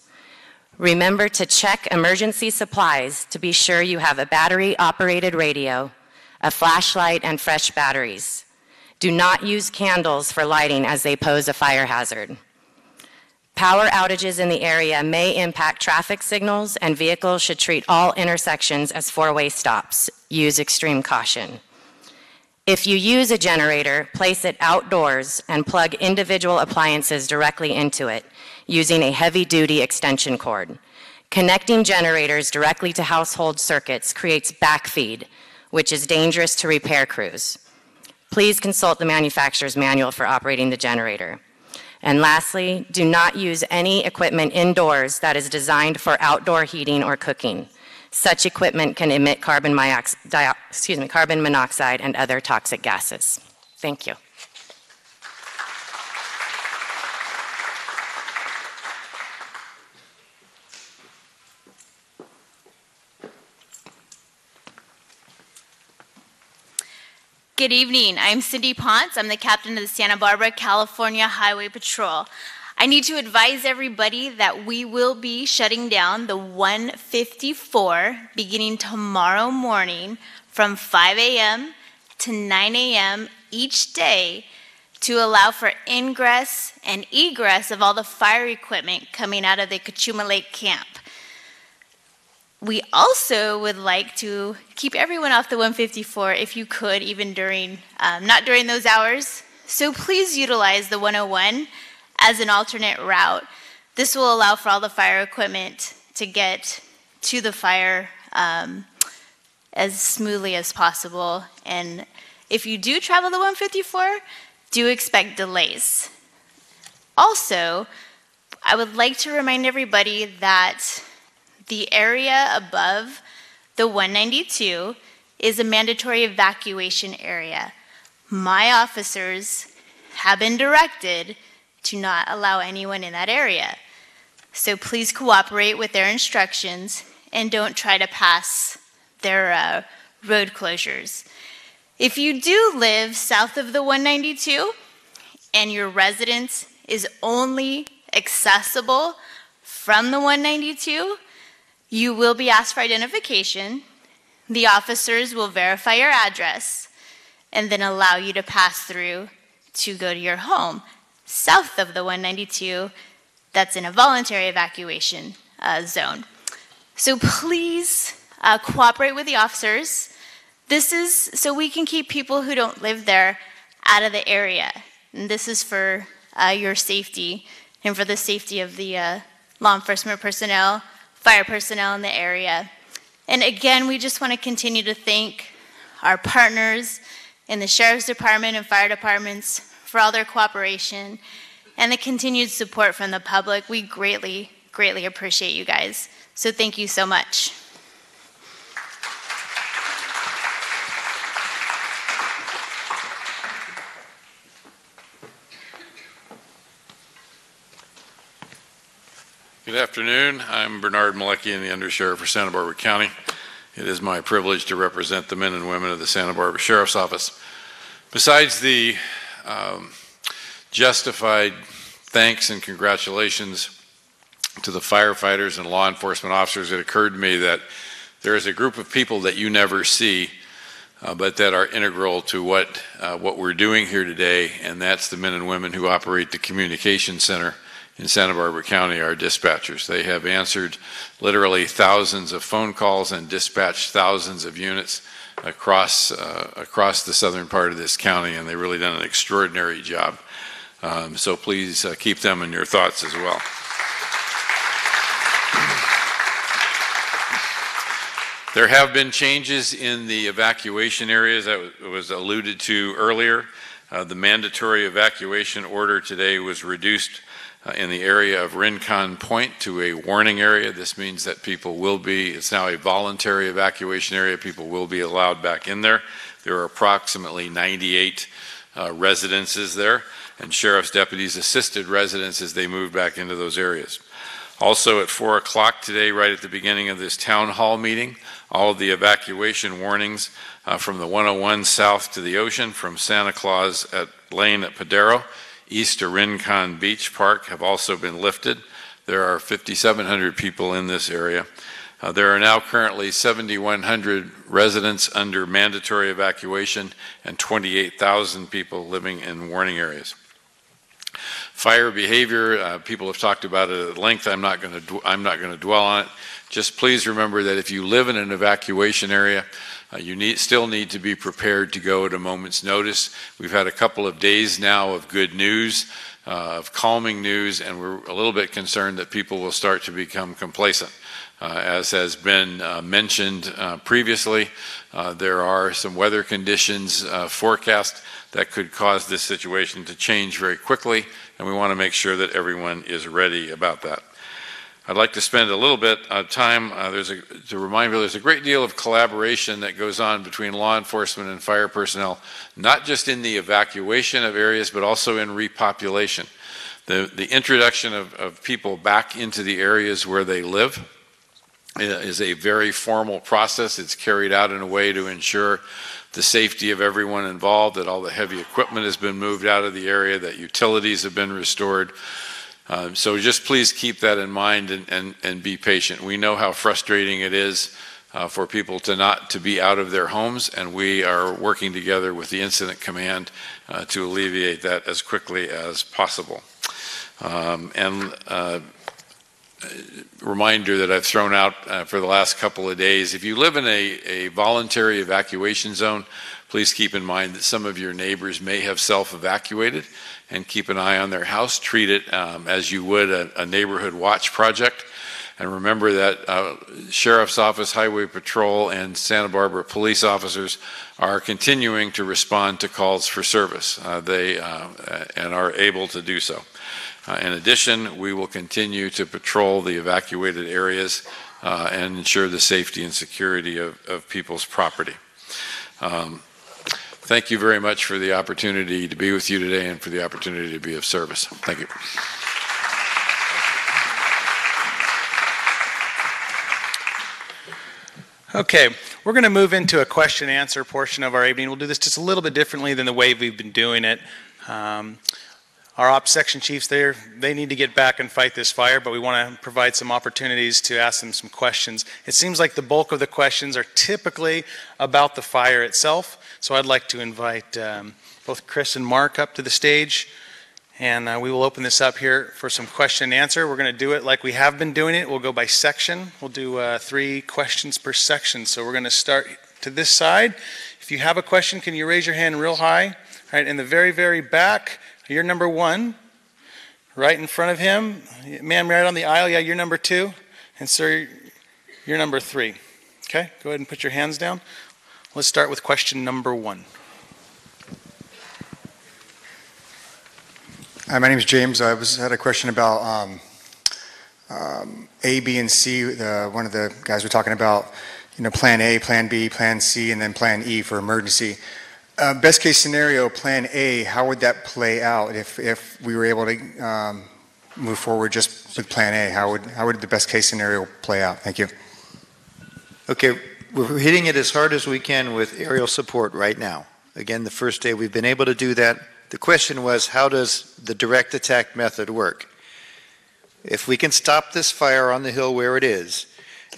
Remember to check emergency supplies to be sure you have a battery-operated radio, a flashlight, and fresh batteries. Do not use candles for lighting as they pose a fire hazard. Power outages in the area may impact traffic signals, and vehicles should treat all intersections as four-way stops. Use extreme caution. If you use a generator, place it outdoors and plug individual appliances directly into it using a heavy-duty extension cord. Connecting generators directly to household circuits creates backfeed, which is dangerous to repair crews. Please consult the manufacturer's manual for operating the generator. And lastly, do not use any equipment indoors that is designed for outdoor heating or cooking. Such equipment can emit carbon monoxide and other toxic gases. Thank you. Good evening. I'm Cindy Ponce. I'm the captain of the Santa Barbara, California Highway Patrol. I need to advise everybody that we will be shutting down the 154 beginning tomorrow morning from 5 a.m. to 9 a.m. each day to allow for ingress and egress of all the fire equipment coming out of the Cachuma Lake camp. We also would like to keep everyone off the 154 if you could, even during, not during those hours. So please utilize the 101 as an alternate route. This will allow for all the fire equipment to get to the fire as smoothly as possible. And if you do travel the 154, do expect delays. Also, I would like to remind everybody that the area above the 192 is a mandatory evacuation area. My officers have been directed to not allow anyone in that area. So please cooperate with their instructions and don't try to pass their road closures. If you do live south of the 192 and your residence is only accessible from the 192, you will be asked for identification. The officers will verify your address and then allow you to pass through to go to your home. South of the 192, that's in a voluntary evacuation zone. So please cooperate with the officers. This is so we can keep people who don't live there out of the area. And this is for your safety and for the safety of the law enforcement personnel, fire personnel in the area. And again, we just want to continue to thank our partners in the Sheriff's Department and fire departments for all their cooperation and the continued support from the public. We greatly, greatly appreciate you guys. So thank you so much. Good afternoon. I'm Bernard Malecki, the Undersheriff for Santa Barbara County. It is my privilege to represent the men and women of the Santa Barbara Sheriff's Office. Besides the justified thanks and congratulations to the firefighters and law enforcement officers, it occurred to me that there is a group of people that you never see, but that are integral to what we're doing here today, and that's the men and women who operate the communication center in Santa Barbara County, our dispatchers. They have answered literally thousands of phone calls and dispatched thousands of units across the southern part of this county, and they've really done an extraordinary job. So please keep them in your thoughts as well. There have been changes in the evacuation areas that was alluded to earlier. The mandatory evacuation order today was reduced in the area of Rincon Point to a warning area. This means that people will be, it's now a voluntary evacuation area, people will be allowed back in there. There are approximately 98 residences there, and sheriff's deputies assisted residents as they moved back into those areas. Also at 4 o'clock today, right at the beginning of this town hall meeting, all of the evacuation warnings from the 101 south to the ocean, from Santa Claus at Lane at Padero, east to Rincon Beach Park, have also been lifted. There are 5,700 people in this area. There are now currently 7,100 residents under mandatory evacuation and 28,000 people living in warning areas. Fire behavior, people have talked about it at length. I'm not going to dwell on it. Just please remember that if you live in an evacuation area, you still need to be prepared to go at a moment's notice. We've had a couple of days now of good news, of calming news, and we're a little bit concerned that people will start to become complacent. As has been mentioned previously, there are some weather conditions forecast that could cause this situation to change very quickly, and we want to make sure that everyone is ready about that. I'd like to spend a little bit of time to remind you there's a great deal of collaboration that goes on between law enforcement and fire personnel, not just in the evacuation of areas, but also in repopulation. The introduction of people back into the areas where they live is a very formal process. It's carried out in a way to ensure the safety of everyone involved, that all the heavy equipment has been moved out of the area, that utilities have been restored. So just please keep that in mind and be patient. We know how frustrating it is for people to be out of their homes, and we are working together with the Incident Command to alleviate that as quickly as possible. Reminder that I've thrown out for the last couple of days, if you live in a voluntary evacuation zone, please keep in mind that some of your neighbors may have self-evacuated, and keep an eye on their house. Treat it as you would a neighborhood watch project. And remember that Sheriff's Office, Highway Patrol, and Santa Barbara police officers are continuing to respond to calls for service. They are able to do so. In addition, we will continue to patrol the evacuated areas and ensure the safety and security of people's property. Thank you very much for the opportunity to be with you today and for the opportunity to be of service. Thank you. Okay, we're going to move into a question and answer portion of our evening. We'll do this just a little bit differently than the way we've been doing it. Our ops section chiefs there, they need to get back and fight this fire, but we want to provide some opportunities to ask them some questions. It seems like the bulk of the questions are typically about the fire itself, so I'd like to invite both Chris and Marc up to the stage, and we will open this up here for some question and answer. We're going to do it like we have been doing it. We'll go by section. We'll do 3 questions per section. So we're going to start to this side. If you have a question, can you raise your hand real high? All right, in the very, very back, you're number 1. Right in front of him, ma'am, right on the aisle, yeah, you're number 2. And sir, you're number 3. Okay, go ahead and put your hands down. Let's start with question number 1. Hi, my name is James. I had a question about A, B, and C. One of the guys were talking about, Plan A, Plan B, Plan C, and then Plan E for emergency. Best case scenario, Plan A, how would that play out if we were able to move forward just with Plan A? How would the best case scenario play out? Thank you. Okay, we're hitting it as hard as we can with aerial support right now. Again, the first day we've been able to do that. The question was, how does the direct attack method work? If we can stop this fire on the hill where it is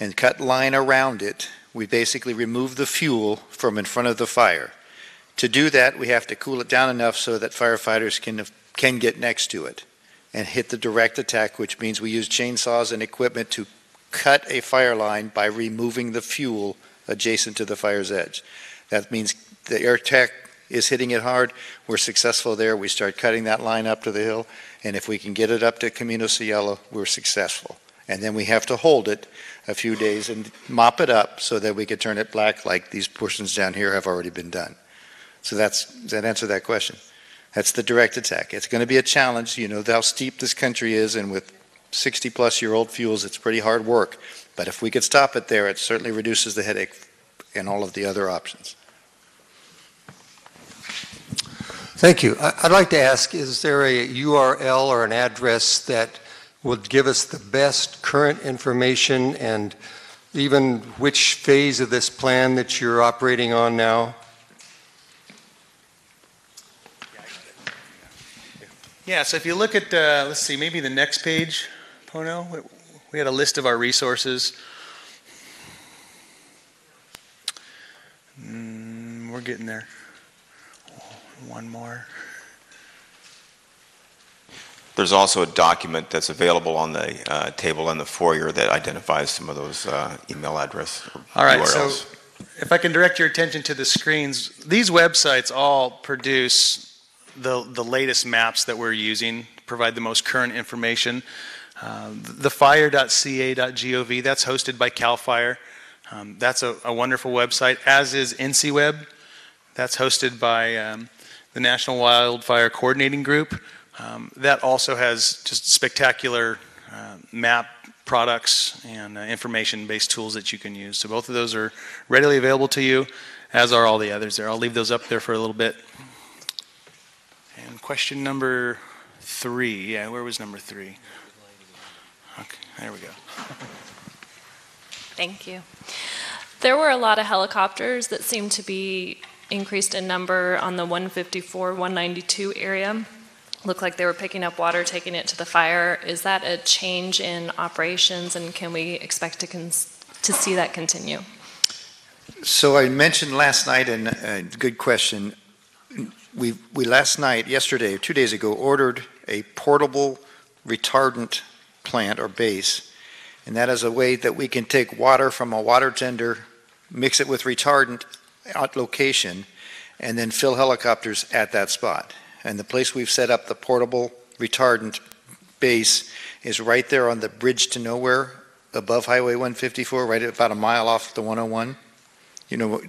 and cut line around it, we basically remove the fuel from in front of the fire. To do that, we have to cool it down enough so that firefighters can get next to it and hit the direct attack, which means we use chainsaws and equipment to cut a fire line by removing the fuel adjacent to the fire's edge. That means the air attack is hitting it hard. We're successful there. We start cutting that line up to the hill, and if we can get it up to Camino Cielo, we're successful. And then we have to hold it a few days and mop it up so that we can turn it black like these portions down here have already been done. So does that answer that question? That's the direct attack. It's going to be a challenge. You know how steep this country is, and with 60-plus-year-old fuels, it's pretty hard work. But if we could stop it there, it certainly reduces the headache and all of the other options. Thank you. I'd like to ask, is there a URL or an address that would give us the best current information and even which phase of this plan that you're operating on now? Yeah, so if you look at, let's see, maybe the next page, Pono, we had a list of our resources. We're getting there. One more. There's also a document that's available on the table in the foyer that identifies some of those email address All right, URLs. so if I can direct your attention to the screens, these websites all produce the latest maps that we're using, provide the most current information. The fire.ca.gov, that's hosted by CAL FIRE. That's a wonderful website, as is NCWeb. That's hosted by the National Wildfire Coordinating Group. That also has just spectacular map products and information-based tools that you can use. So both of those are readily available to you, as are all the others there. I'll leave those up there for a little bit. And question number 3. Yeah, where was number 3? Okay, there we go. Thank you. There were a lot of helicopters that seemed to be increased in number on the 154, 192 area. Looked like they were picking up water, taking it to the fire. Is that a change in operations, and can we expect to see that continue? So I mentioned last night, and good question, we last night, yesterday, 2 days ago, ordered a portable retardant plant or base, and that is a way that we can take water from a water tender, mix it with retardant at location, and then fill helicopters at that spot. And the place we've set up the portable retardant base is right there on the bridge to nowhere above Highway 154, right about a mile off the 101. You know,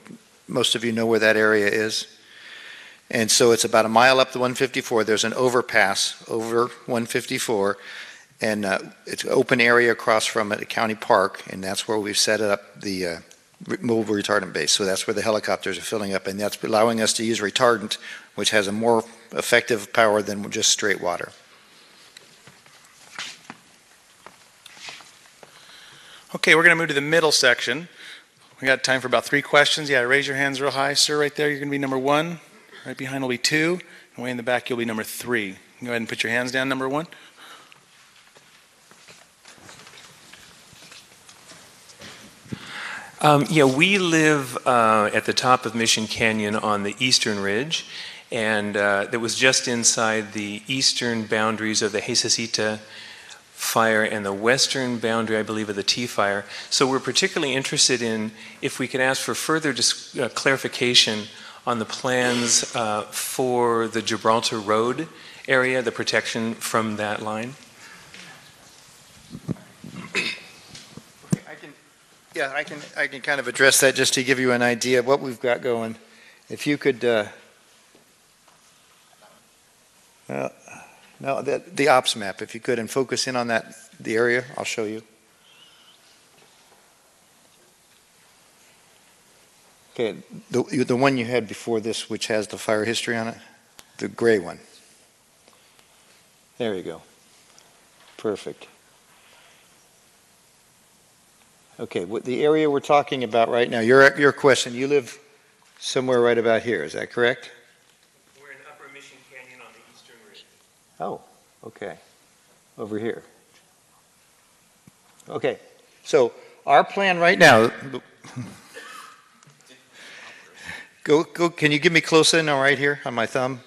most of you know where that area is. And so it's about a mile up the 154. There's an overpass over 154, and it's an open area across from a county park, and that's where we've set up the mobile retardant base. So that's where the helicopters are filling up, and that's allowing us to use retardant, which has a more effective power than just straight water. Okay, we're going to move to the middle section. We got time for about 3 questions. Yeah, raise your hands real high, sir, right there. You're going to be number 1. Right behind will be 2. And way in the back, you'll be number 3. Go ahead and put your hands down, number one. Yeah, we live at the top of Mission Canyon on the eastern ridge, and that was just inside the eastern boundaries of the Jesusita fire and the western boundary, I believe, of the T fire. So we're particularly interested in if we could ask for further clarification on the plans for the Gibraltar Road area, the protection from that line. Yeah, I can kind of address that just to give you an idea of what we've got going. If you could, no, the ops map, if you could, and focus in on that, the area, I'll show you. Okay, the one you had before this, which has the fire history on it, the gray one. There you go. Perfect. Okay, the area we're talking about right now, your question, you live somewhere right about here, is that correct? We're in Upper Mission Canyon on the eastern ridge. Oh, okay. Over here. Okay, so our plan right now, go, can you give me close in right here on my thumb?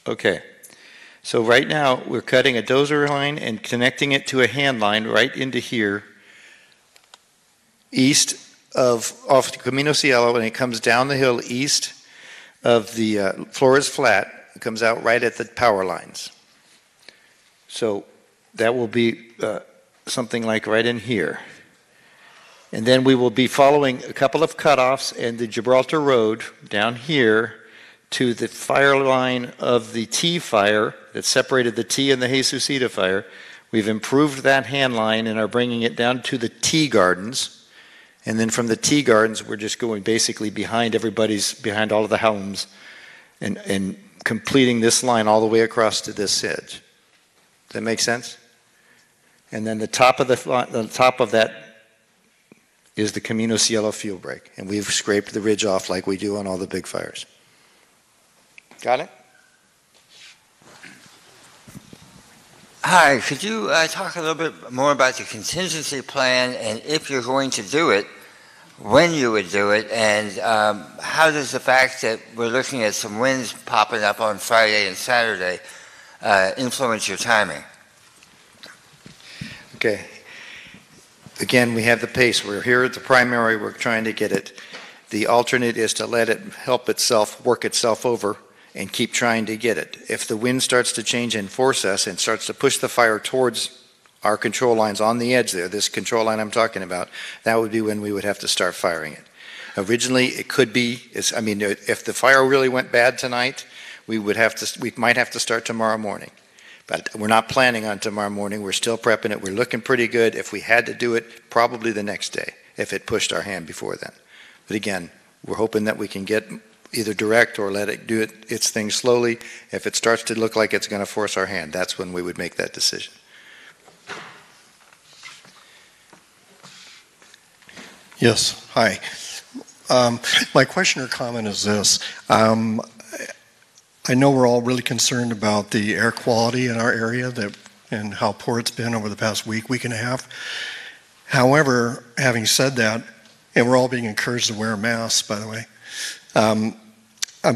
Okay. So right now, we're cutting a dozer line and connecting it to a hand line right into here, east of off the Camino Cielo, and it comes down the hill east of the Flores Flat. It comes out right at the power lines. So that will be something like right in here. And then we will be following a couple of cutoffs and the Gibraltar Road down here to the fire line of the T fire that separated the T and the Jesusita fire. We've improved that hand line and are bringing it down to the T gardens. And then from the T gardens, we're just going basically behind behind all of the homes and completing this line all the way across to this edge. Does that make sense? And then the top of that is the Camino Cielo fuel break. And we've scraped the ridge off like we do on all the big fires. Got it? Hi, could you talk a little bit more about the contingency plan and if you're going to do it, when you would do it, and how does the fact that we're looking at some winds popping up on Friday and Saturday influence your timing? Okay. Again, we have the pace. We're here at the primary. We're trying to get it. The alternate is to let it help itself, work itself over, and keep trying to get it. If the wind starts to change and force us and starts to push the fire towards our control lines on the edge there, this control line I'm talking about, that would be when we would have to start firing it. Originally, it could be, if the fire really went bad tonight, we might have to start tomorrow morning. But we're not planning on tomorrow morning. We're still prepping it. We're looking pretty good. If we had to do it, probably the next day, if it pushed our hand before then. But again, we're hoping that we can get either direct or let it do its thing slowly. If it starts to look like it's going to force our hand, that's when we would make that decision. Yes, hi. My question or comment is this. I know we're all really concerned about the air quality in our area and how poor it's been over the past week and a half. However, having said that, and we're all being encouraged to wear masks, by the way, I'm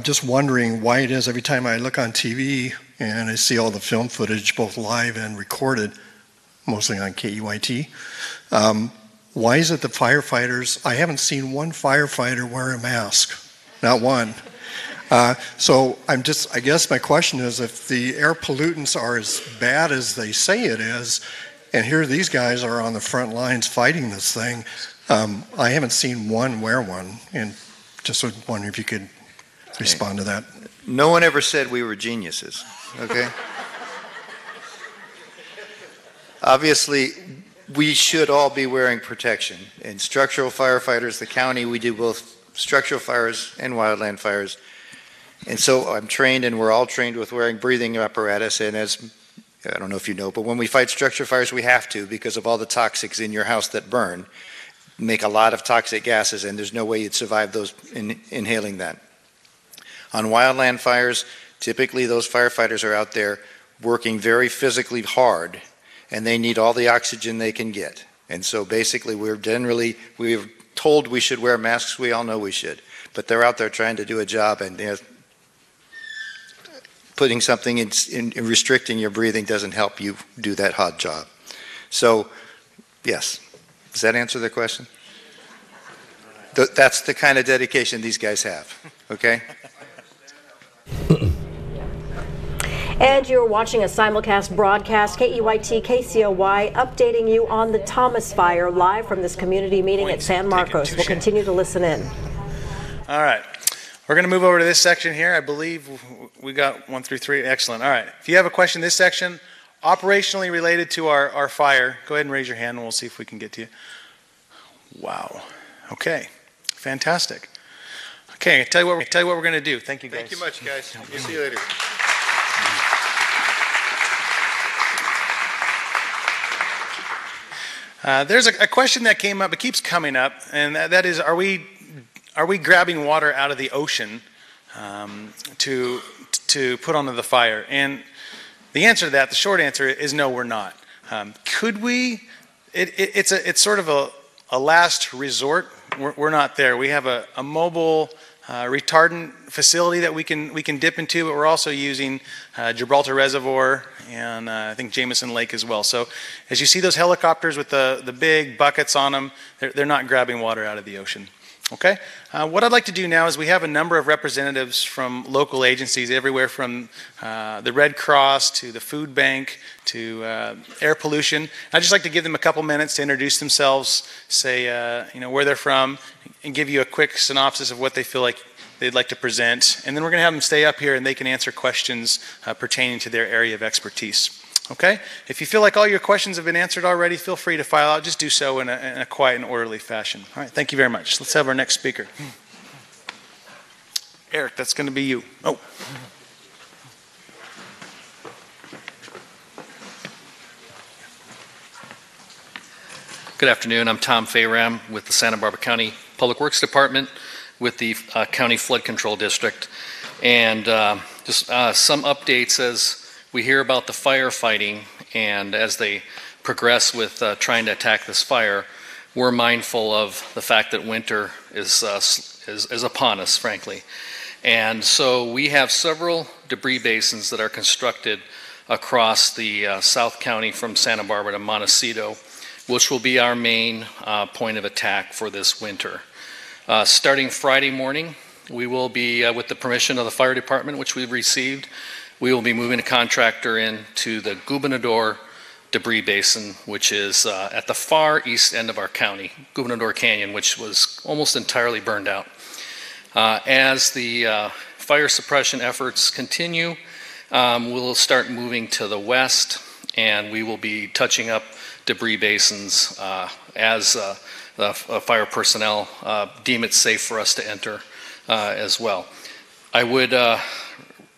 just wondering why it is every time I look on TV and I see all the film footage, both live and recorded, mostly on KEYT, why is it the firefighters, I haven't seen one firefighter wear a mask, not one. So I guess my question is, if the air pollutants are as bad as they say it is, and here these guys are on the front lines fighting this thing, I haven't seen one wear one, and just wondering if you could respond to that. No one ever said we were geniuses, okay? Obviously, we should all be wearing protection. And structural firefighters, the county, we do both structural fires and wildland fires. And so I'm trained, and we're all trained with wearing breathing apparatus. And as, I don't know if you know, but when we fight structure fires, we have to because of all the toxics in your house that burn. make a lot of toxic gases, and there's no way you'd survive those inhaling that. On wildland fires, typically those firefighters are out there working very physically hard, and they need all the oxygen they can get. And so basically we're told we should wear masks. We all know we should, but they're out there trying to do a job, and putting something in restricting your breathing doesn't help you do that hard job. So yes, does that answer the question? That's the kind of dedication these guys have, okay? And you're watching a simulcast broadcast, KEYT, KCOY, updating you on the Thomas Fire live from this community meeting at San Marcos. We'll continue to listen in. All right. We're going to move over to this section here. I believe we got 1 through 3. Excellent. All right. If you have a question in this section, operationally related to our fire, go ahead and raise your hand and we'll see if we can get to you. Wow. Okay. Fantastic. Okay. I'll tell you what we're going to do. Thank you, guys. Thank you much, guys. We'll see you later. There's a question that came up, it keeps coming up, and that is, are we grabbing water out of the ocean to put onto the fire? And the answer to that, the short answer is no, we're not. Could we? It's sort of a last resort. We're not there. We have a mobile retardant facility that we can dip into, but we're also using Gibraltar Reservoir and I think Jameson Lake as well. So as you see those helicopters with the big buckets on them, they're not grabbing water out of the ocean. Okay? What I'd like to do now is we have a number of representatives from local agencies, everywhere from the Red Cross to the Food Bank to air pollution. I'd just like to give them a couple minutes to introduce themselves, say where they're from, and give you a quick synopsis of what they feel like they'd like to present. And then we're going to have them stay up here and they can answer questions pertaining to their area of expertise. Okay? If you feel like all your questions have been answered already, feel free to file out. Just do so in a quiet and orderly fashion. All right, thank you very much. Let's have our next speaker. Eric, that's going to be you. Oh. Good afternoon. I'm Tom Fayram with the Santa Barbara County Public Works Department with the County Flood Control District. And just some updates as we hear about the firefighting, and as they progress with trying to attack this fire, we're mindful of the fact that winter is upon us, frankly. And so we have several debris basins that are constructed across the South County from Santa Barbara to Montecito, which will be our main point of attack for this winter. Starting Friday morning, we will be, with the permission of the fire department, which we've received, we will be moving a contractor into the Gubernador debris basin, which is at the far east end of our county, Gubernador Canyon, which was almost entirely burned out. As the fire suppression efforts continue, we'll start moving to the west, and we will be touching up debris basins as the fire personnel deem it safe for us to enter as well. I would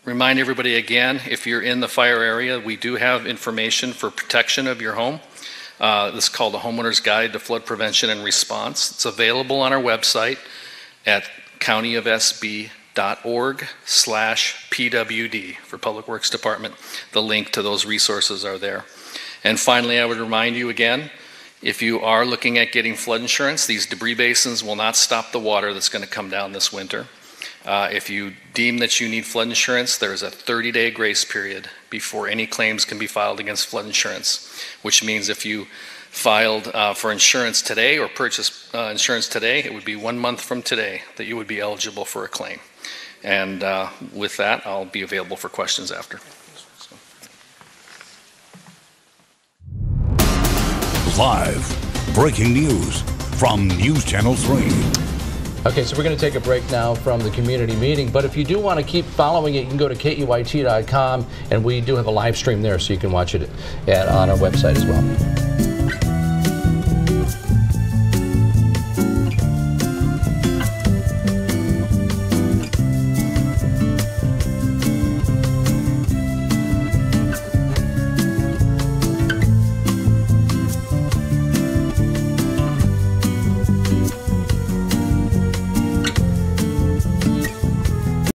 remind everybody again, if you're in the fire area, we do have information for protection of your home. This is called the Homeowner's Guide to Flood Prevention and Response. It's available on our website at countyofsb.org/PWD for Public Works Department. The link to those resources are there. And finally, I would remind you again, if you are looking at getting flood insurance, these debris basins will not stop the water that's going to come down this winter. If you deem that you need flood insurance, there is a 30-day grace period before any claims can be filed against flood insurance, which means if you filed for insurance today or purchased insurance today, it would be 1 month from today that you would be eligible for a claim. And with that, I'll be available for questions after. Live, breaking news from News Channel 3. Okay, so we're going to take a break now from the community meeting, but if you do want to keep following it, you can go to KEYT.com, and we do have a live stream there, so you can watch it on our website as well.